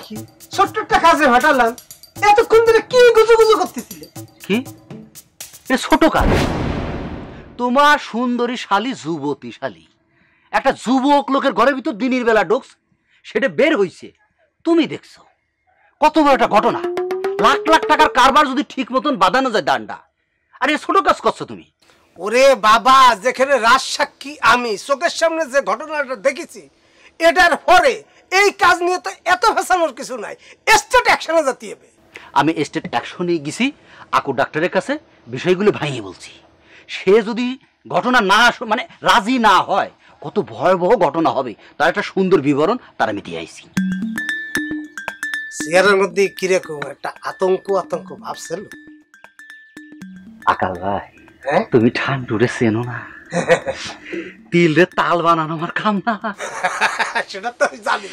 কি ছোট্ট একটা কাজে ভাটালাম, এতক্ষণ ধরে কি গুজুগুজু করতেছিলে? কি এ ছোট কাজ? তোমার সুন্দরী শালী, যুবতী শালী একটা যুবক লোকের ঘরের ভিতর দিনের বেলা ঢুকছে, সেটা বের হইছে, তুমি দেখছো। কত বড় একটা ঘটনা, লাখ লাখ টাকার কারবার যদি ঠিক মতন বাঁধানো যায় ডান্ডা, আর এ ছোট কাজ করছো তুমি। ওরে বাবা, যেখানে রাজ সাক্ষী আমি চোখের সামনে যে ঘটনাটা দেখেছি, এটার পরে এই কাজ নিয়ে তো এত ফেসানোর কিছু নাই, স্টেট অ্যাকশনে যেতে হবে। আমি স্টেট অ্যাকশনে গেছি, আকু ডাক্তারের কাছে বিষয়গুলো ভাঙিয়ে বলছি। সে যদি ঘটনা না মানে রাজি না হয়, কত ভয়াবহ ঘটনা হবে তার একটা সুন্দর বিবরণ তার আমি দিয়ে আইছি। চেয়ারের মধ্যে কিরকম একটা আতঙ্ক আতঙ্ক ভাবছিল। আকাল ভাই, তুমি ঠান্ডুরে চেনো না? তিল রে তাল বানানো আমার কাম না। সেটা তো আমি জানি,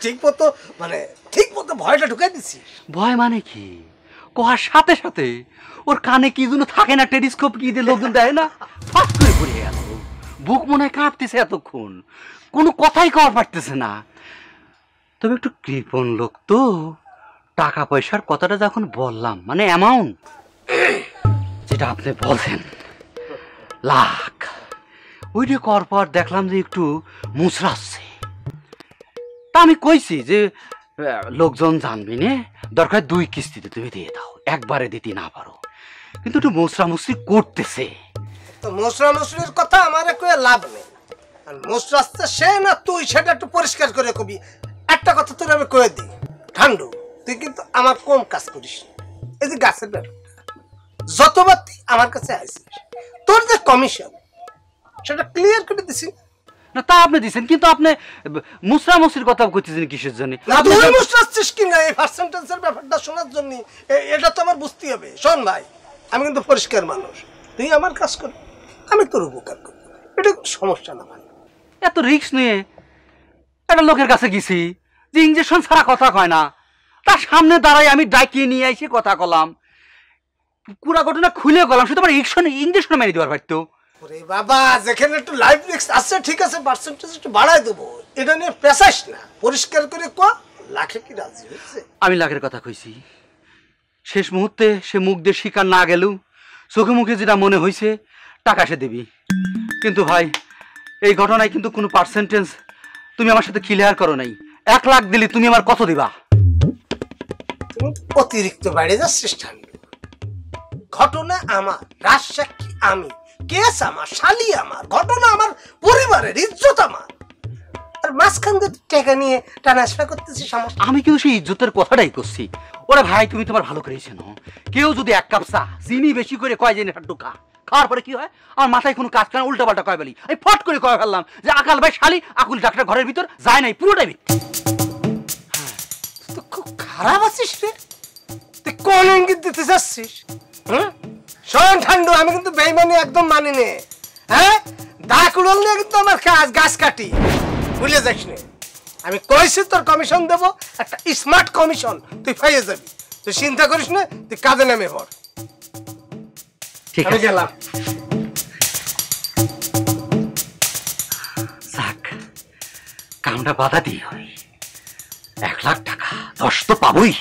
ঠিক মতো মানে ঠিক মতো ভয়টা ঢুকাই দিছি। ভয় মানে কি? কোয়ার সাথে সাথে ওর কানে কি যেন থাকে না, টেলিস্কোপ কি দিয়ে লোকজন দেয় না, ফাট করে পড়ে গেল। বুক মনে হয় কাঁপতেছে এতক্ষণ, কোনো কথাই কওয়া পারতেছে না। তবে একটু কৃপণ লোক তো, টাকা পয়সার কথাটা যখন বললাম, মানে অ্যামাউন্ট যেটা আপনি বলছেন লাখ, ওইটা করার পর দেখলাম যে একটু মুচড়াচ্ছে। তা আমি কইছি যে লোকজন জানবি নে, দরকার 2 কিস্তিতে তুমি দিয়ে দাও, একবারে দিতে না পারো। কিন্তু একটু মুচড়ামুচড়ি করতেছে। তো মুচড়ামুচড়ির কথা আমার কয়ে লাভ নেই, আর মুচড়াচ্ছে সে না তুই, সেটা একটু পরিষ্কার করে কবি। একটা কথা তোর আমি কয়ে দিই, ঠান্ডু, তুই কিন্তু আমার কম কাজ করিস। এই যে গাছের ব্যাপারটা, যতবার তুই আমার কাছে আইসিস, তোর যে কমিশন সেটা ক্লিয়ার করে দিছি না। তা আপনি দিচ্ছেন, কিন্তু আপনি মুচড়ামুচড়ির কথা কইতেছেন কিসের জন্য? তুই মুচড়াচ্ছিস কি না এই পার্সেন্টেজের ব্যাপারটা শোনার জন্য, এটা তো আমার বুঝতে হবে। শোন ভাই, আমি কিন্তু পরিষ্কার মানুষ, তুই আমার কাজ কর, আমি তোর উপকার করব, এটা কোনো সমস্যা না ভাই। এত রিস্ক নিয়ে একটা লোকের কাছে গেছি যে ইঞ্জেকশন ছাড়া কথা কয় না, তার সামনে দাঁড়াই আমি ডাকিয়ে নিয়ে এসে কথা কলাম, পুরা ঘটনা খুলে গেলাম, শুধু আমার ইঞ্জেকশন মেরে দেওয়ার পারতো। ওরে বাবা, যেখানে একটু লাইফ রিস্ক আছে ঠিক আছে, পার্সেন্টেজ একটু বাড়াই দেবো, এটা নিয়ে পেশাস না, পরিষ্কার করে কো। লাখে কি রাজি হয়েছে? আমি লাখের কথা কইছি, শেষ মুহূর্তে সে মুখ দিয়ে স্বীকার না গেলেও চোখে মুখে যেটা মনে হয়েছে টাকা সে দিবি। কিন্তু ভাই, এই ঘটনায় কিন্তু কোনো পার্সেন্টেজ তুমি আমার সাথে ক্লিয়ার করো নাই। 1 লাখ দিলে তুমি আমার কত দিবা? তুমি অতিরিক্ত বাইরে যাচ্ছিস ঠান্ডু। ঘটনা আমার, রাজ সাক্ষী আমি, কেস আমার, শালি আমার, ঘটনা আমার, পরিবারের ইজ্জত আমার, আর মাঝখান দিয়ে টাকা নিয়ে ট্রান্সফার করতেছি সমস্যা। আমি কিন্তু সেই ইজ্জতের কথাটাই করছি। ওরে ভাই, তুমি তোমার ভালো করেছো না, কেউ যদি 1 কাপ চা চিনি বেশি করে কয় যে একটু খাওয়ার পরে কি হয়, আমার মাথায় কোনো কাজ করে উল্টা পাল্টা কয় বলি, আমি ফট করে কয় ফেললাম যে আকাল ভাই শালি, আকুল ডাক্তার ঘরের ভিতর যায় নাই, পুরোটাই মিথ্যে। তুই খুব খারাপ আছিস রে, তুই কোন ইঙ্গিত দিতে চাচ্ছিস? শোন ঠান্ডু, আমি কিন্তু বেইমানি একদম মানি নে। হ্যাঁ, দাগ উড়ল নিয়ে কিন্তু আমার কাজ, গাছ কাটি, ভুলে যাস না। আমি কইছি তোর কমিশন দেব, একটা স্মার্ট কমিশন, তুই পাইয়ে যাবি, তুই চিন্তা করিস না, তুই কাজে নেমে পড়। ঠিক আমি আছে, গেলাম। যাক, কামটা বাধা দিয়ে হয়। 1 লাখ টাকা 10 তো পাবই।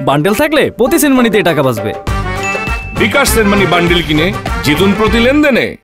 বান্ডেল থাকলে প্রতি সেনমানিতে টাকা বাঁচবে। বিকাশ সেনমানি বান্ডেল কিনে জিতুন প্রতি লেনদেনে।